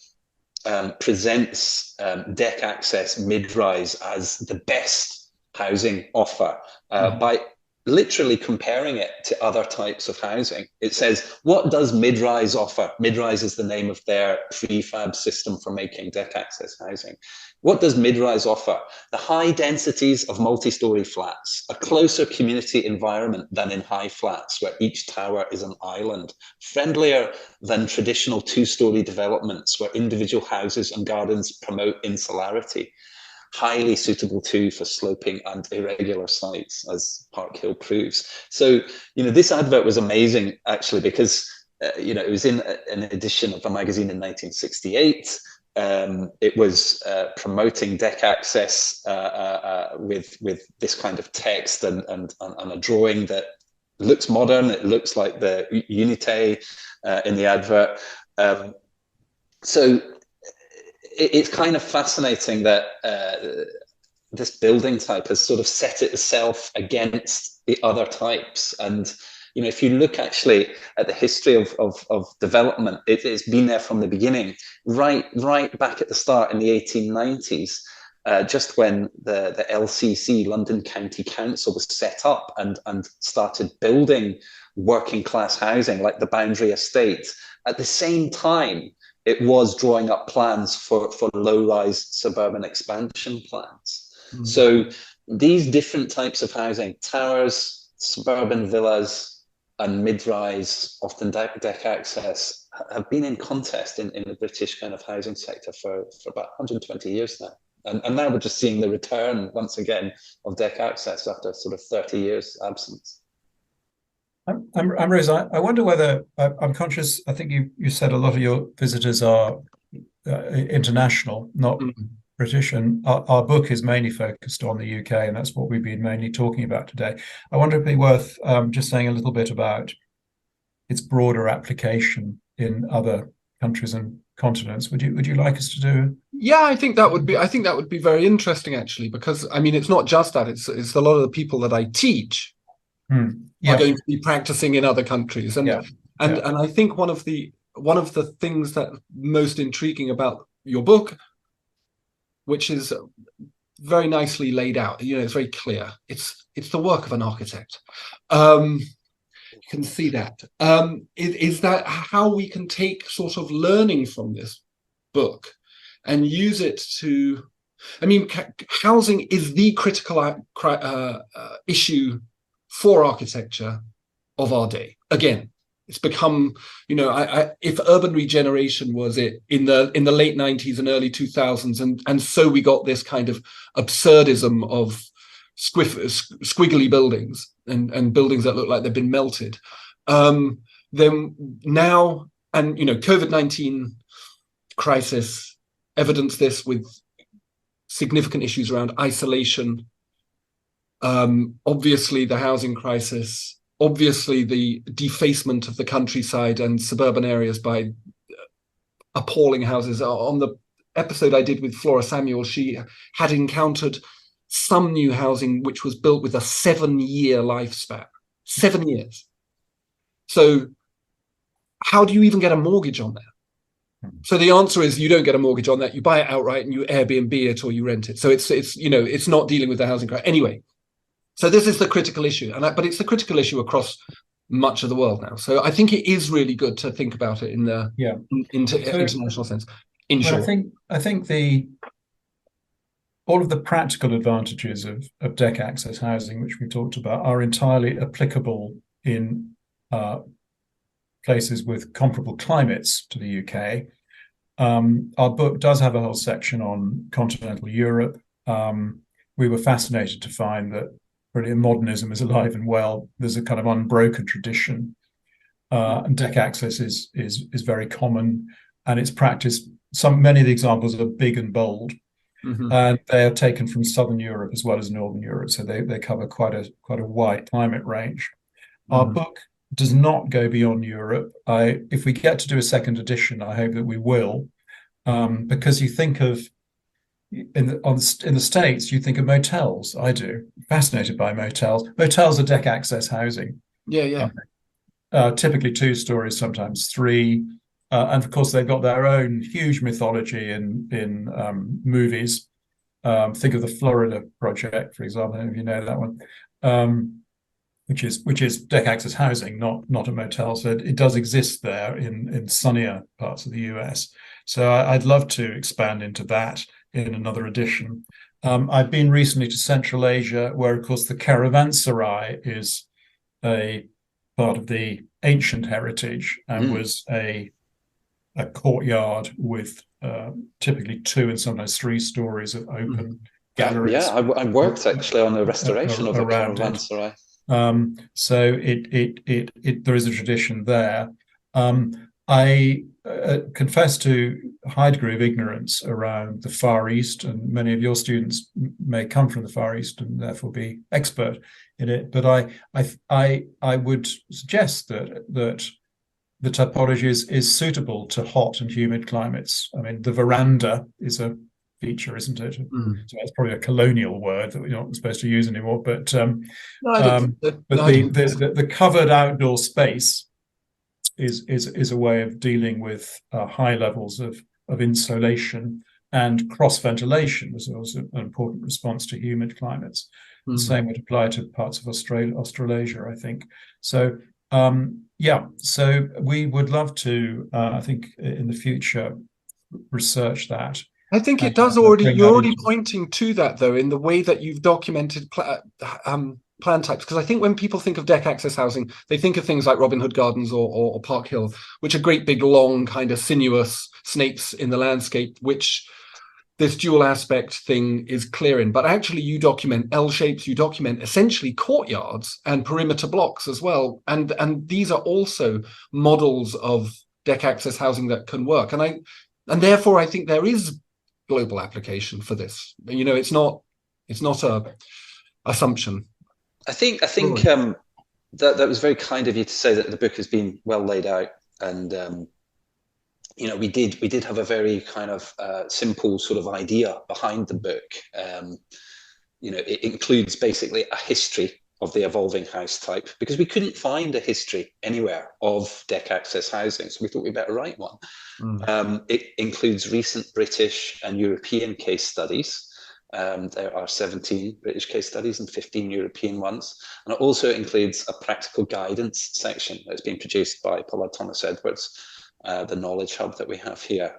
presents deck access mid-rise as the best housing offer by literally comparing it to other types of housing. It says, what does mid-rise offer? Mid-rise is the name of their prefab system for making deck access housing. What does mid-rise offer? The high densities of multi-story flats, a closer community environment than in high flats where each tower is an island, friendlier than traditional two-story developments where individual houses and gardens promote insularity, highly suitable too for sloping and irregular sites, as Park Hill proves. So, this advert was amazing, actually, because, it was in an edition of a magazine in 1968. It was promoting deck access with this kind of text and a drawing that looks modern. It looks like the Unité in the advert. So it's kind of fascinating that this building type has sort of set itself against the other types. And, if you look actually at the history of development, it's been there from the beginning, right back at the start in the 1890s, just when the LCC, London County Council, was set up and started building working class housing like the Boundary Estate. At the same time, it was drawing up plans for low-rise suburban expansion plans. Mm-hmm. So these different types of housing, towers, suburban villas, and mid-rise, often deck access, have been in contest in the British kind of housing sector for about 120 years now. And now we're just seeing the return, once again, of deck access after sort of 30 years absence.
I'm Rose. I wonder whether I'm conscious. I think you said a lot of your visitors are international, not British, and our book is mainly focused on the UK, and that's what we've been mainly talking about today. I wonder if it'd be worth just saying a little bit about its broader application in other countries and continents. Would you like us to do?
Yeah, I think that would be very interesting, actually, because it's not just that. It's a lot of the people that I teach. Are going to be practicing in other countries, and I think one of the things that most intriguing about your book, which is very nicely laid out, it's very clear. It's the work of an architect. You can see that. Is that how we can take sort of learning from this book and use it to? Housing is the critical issue for architecture of our day. Again, it's become, if urban regeneration was it in the late 90s and early 2000s, and so we got this kind of absurdism of squiggly buildings and buildings that look like they've been melted. Then now, and COVID-19 crisis evidenced this with significant issues around isolation. Obviously, the housing crisis, obviously the defacement of the countryside and suburban areas by appalling houses. On the episode I did with Flora Samuel, she had encountered some new housing which was built with a 7-year lifespan. 7 years. So how do you even get a mortgage on that? So the answer is you don't get a mortgage on that. You buy it outright and you Airbnb it or you rent it. So it's not dealing with the housing crisis. Anyway, so this is the critical issue, but it's the critical issue across much of the world now. So I think it is really good to think about it in the international sense. In short,
I think all of the practical advantages of deck access housing, which we talked about, are entirely applicable in places with comparable climates to the UK. Our book does have a whole section on continental Europe. We were fascinated to find that really modernism is alive and well. There's a kind of unbroken tradition, and deck access is very common, and it's practiced many of the examples are big and bold,
Mm-hmm.
and they are taken from Southern Europe as well as Northern Europe, so they cover quite a wide climate range. Our book does not go beyond Europe. If we get to do a second edition, I hope that we will, because you think of in the States, you think of motels. I do. Fascinated by motels. Motels are deck access housing.
Yeah.
Typically 2 stories, sometimes 3. And of course, they've got their own huge mythology in movies. Think of the Florida Project, for example. I don't know if you know that one, which is deck access housing, not a motel. So it does exist there in sunnier parts of the US. So I'd love to expand into that in another edition. I've been recently to Central Asia, where, of course, the caravanserai is a part of the ancient heritage and was a courtyard with typically 2 and sometimes 3 stories of open galleries.
Yeah, I worked actually on a restoration of a caravanserai.
So there is a tradition there. I confess to a high degree of ignorance around the Far East, and many of your students may come from the Far East and therefore be expert in it. But I would suggest that the typology is suitable to hot and humid climates. I mean, the veranda is a feature, isn't it? So it's probably a colonial word that we're not supposed to use anymore. But the covered outdoor space is a way of dealing with high levels of insolation, and cross ventilation was also an important response to humid climates. The same would apply to parts of Australasia, I think. So so we would love to, I think, in the future, research that.
I think it does already. You're already pointing to that, though, in the way that you've documented plan types. Because I think when people think of deck access housing, they think of things like Robin Hood Gardens or Park Hill, which are great big, long, kind of sinuous snakes in the landscape, which this dual aspect thing is clear in. But actually, you document L shapes, you document essentially courtyards and perimeter blocks as well. And these are also models of deck access housing that can work. And therefore, I think there is global application for this. You know, it's not a assumption.
I think that was very kind of you to say that the book has been well laid out, and we did have a very kind of simple sort of idea behind the book. It includes basically a history of the evolving house type, because we couldn't find a history anywhere of deck access housing, so we thought we'd better write one. It includes recent British and European case studies. There are 17 British case studies and 15 European ones. And it also includes a practical guidance section that's been produced by Pollard Thomas Edwards, the knowledge hub that we have here,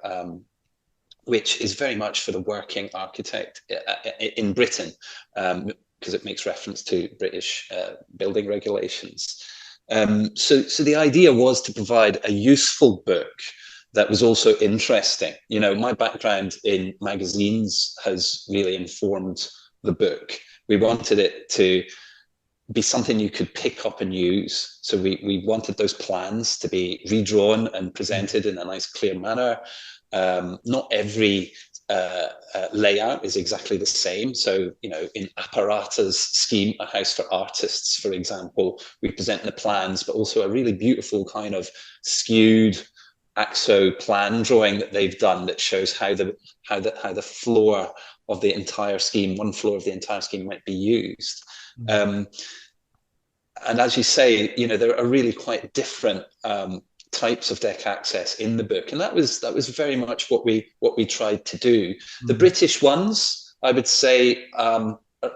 which is very much for the working architect in Britain, because it makes reference to British building regulations. So the idea was to provide a useful book that was also interesting. My background in magazines has really informed the book. We wanted it to be something you could pick up and use. So we wanted those plans to be redrawn and presented in a nice, clear manner. Not every layout is exactly the same. So, in Apparata's scheme, A House for Artists, for example, we present the plans, but also a really beautiful kind of skewed AXO plan drawing that they've done that shows how the floor of the entire scheme, one floor of the entire scheme, might be used. And as you say, there are really quite different types of deck access in the book, and that was very much what we tried to do. The British ones, I would say,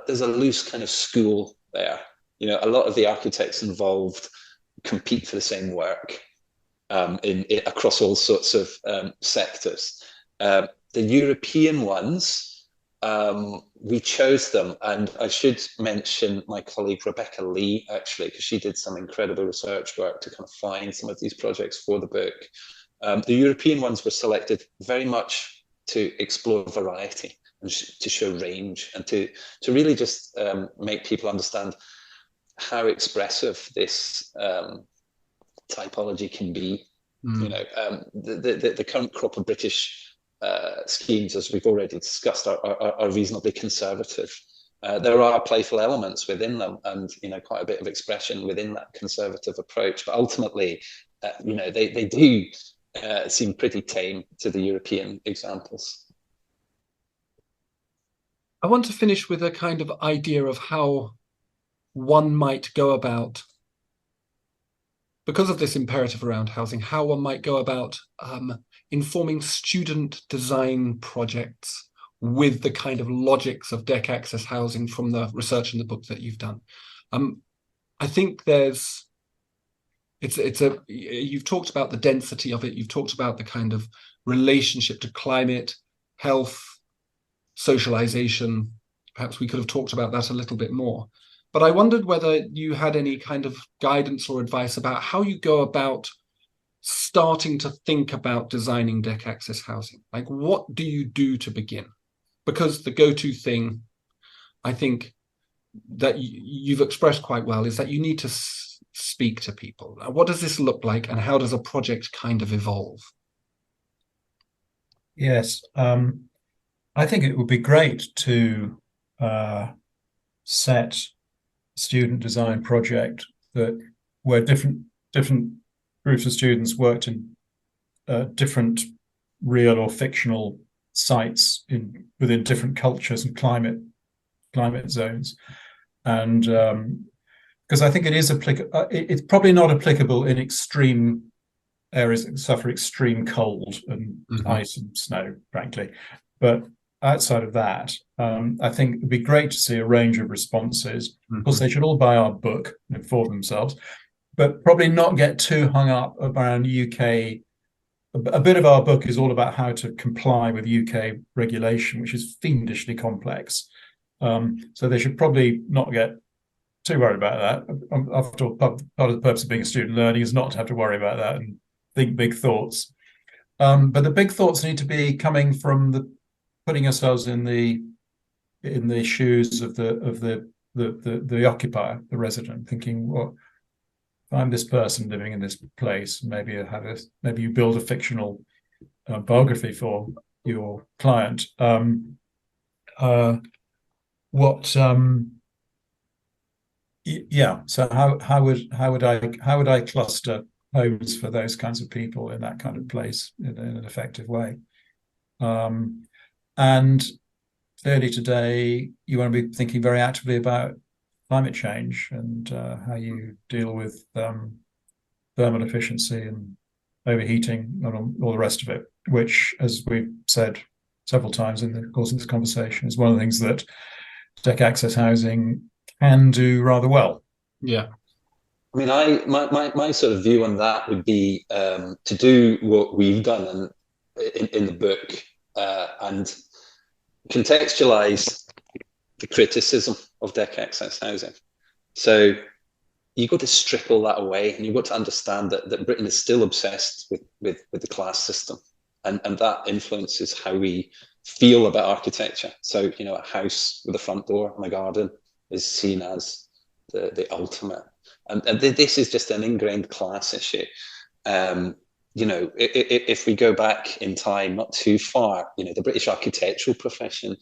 there's a loose kind of school there. A lot of the architects involved compete for the same work. Across all sorts of sectors. The European ones, we chose them, and I should mention my colleague Rebecca Lee, actually, because she did some incredible research work to kind of find some of these projects for the book. The European ones were selected very much to explore variety and to show range, and to really just make people understand how expressive this typology can be. The current crop of British schemes, as we've already discussed, are reasonably conservative. There are playful elements within them, and quite a bit of expression within that conservative approach. But ultimately, they do seem pretty tame to the European examples.
I want to finish with a kind of idea of how one might go about, because of this imperative around housing, how one might go about informing student design projects with the kind of logics of deck access housing from the research in the book that you've done. I think you've talked about the density of it, you've talked about the kind of relationship to climate, health, socialization. Perhaps we could have talked about that a little bit more. But I wondered whether you had any kind of guidance or advice about how you go about starting to think about designing deck access housing. Like, what do you do to begin? Because the go-to thing, I think, that you've expressed quite well is that you need to speak to people. Now, what does this look like, and how does a project kind of evolve?
Yes, I think it would be great to set a student design project where different groups of students worked in different real or fictional sites within different cultures and climate zones, and because I think it is it's probably not applicable in extreme areas that suffer extreme cold and ice and snow, frankly. But outside of that, I think it'd be great to see a range of responses. Of course, they should all buy our book for themselves, but probably not get too hung up around UK. A bit of our book is all about how to comply with UK regulation, which is fiendishly complex. So they should probably not get too worried about that. After all, part of the purpose of being a student learning is not to have to worry about that and think big thoughts. But the big thoughts need to be coming from putting ourselves in the shoes of the occupier, the resident, thinking, well, if I'm this person living in this place, maybe you build a fictional biography for your client. So how would I cluster homes for those kinds of people in that kind of place in an effective way? And clearly today you want to be thinking very actively about climate change and how you deal with thermal efficiency and overheating and all the rest of it, which, as we've said several times in the course of this conversation, is one of the things that deck access housing can do rather well.
Yeah.
I mean, my sort of view on that would be to do what we've done in the book and contextualize the criticism of deck access housing. So you've got to strip all that away, and you've got to understand that Britain is still obsessed with the class system, and that influences how we feel about architecture. So, a house with a front door and a garden is seen as the ultimate. And this is just an ingrained class issue. If we go back in time, not too far, the British architectural profession,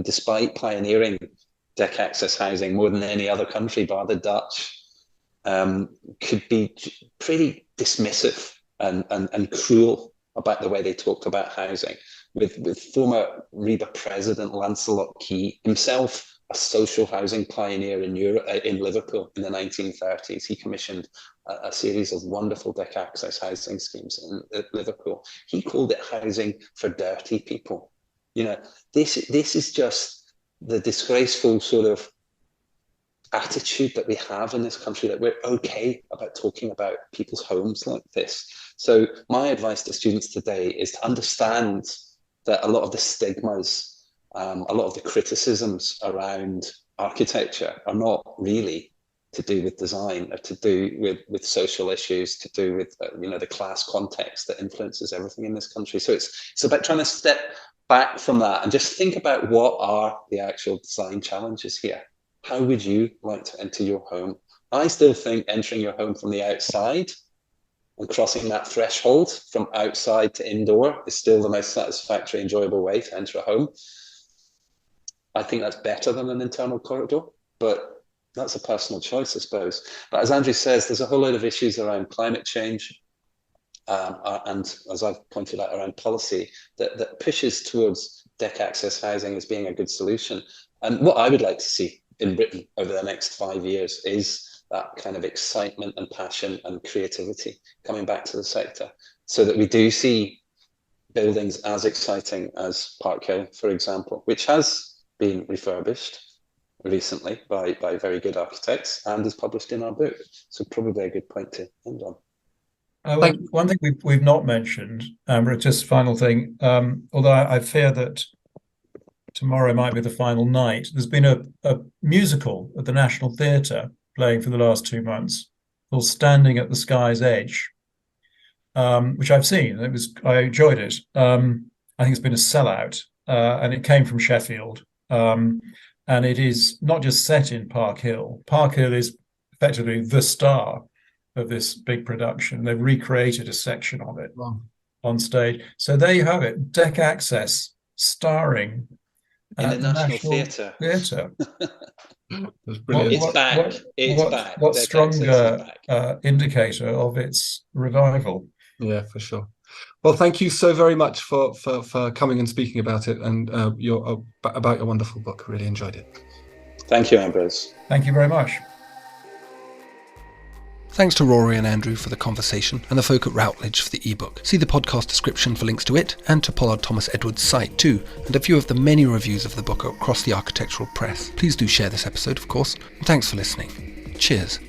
despite pioneering deck access housing more than any other country bar the Dutch, could be pretty dismissive and cruel about the way they talked about housing. With former RIBA president Lancelot Key, himself a social housing pioneer in Europe, in Liverpool in the 1930s. He commissioned a series of wonderful deck access housing schemes in Liverpool. He called it housing for dirty people. This is just the disgraceful sort of attitude that we have in this country, that we're okay about talking about people's homes like this. So my advice to students today is to understand that a lot of the stigmas, a lot of the criticisms around architecture are not really to do with design, or to do with social issues, to do with the class context that influences everything in this country. So it's about trying to step back from that and just think about what are the actual design challenges here. How would you like to enter your home? I still think entering your home from the outside And crossing that threshold from outside to indoor is still the most satisfactory, enjoyable way to enter a home. I think that's better than an internal corridor, but that's a personal choice, I suppose. But as Andrew says, there's a whole load of issues around climate change, and as I've pointed out, around policy that pushes towards deck access housing as being a good solution. And what I would like to see in Britain over the next 5 years is that kind of excitement and passion and creativity coming back to the sector, so that we do see buildings as exciting as Park Hill, for example, which has been refurbished recently by very good architects and is published in our book. So probably a good point to end on.
One thing we've not mentioned, just final thing, although I fear that tomorrow might be the final night, there's been a musical at the National Theatre playing for the last 2 months called Standing at the Sky's Edge, which I've seen. I enjoyed it. I think it's been a sellout, and it came from Sheffield. And it is not just set in Park Hill. Park Hill is effectively the star of this big production. They've recreated a section of it on stage. So there you have it, deck access starring
in the National Theatre. It's back. It's back.
What stronger indicator of its revival?
Yeah, for sure. Well, thank you so very much for coming and speaking about it and about your wonderful book. Really enjoyed it.
Thank you, Ambrose.
Thank you very much.
Thanks to Rory and Andrew for the conversation, and the folk at Routledge for the ebook. See the podcast description for links to it, and to Pollard Thomas Edwards' site too, and a few of the many reviews of the book across the architectural press. Please do share this episode, of course, and thanks for listening. Cheers.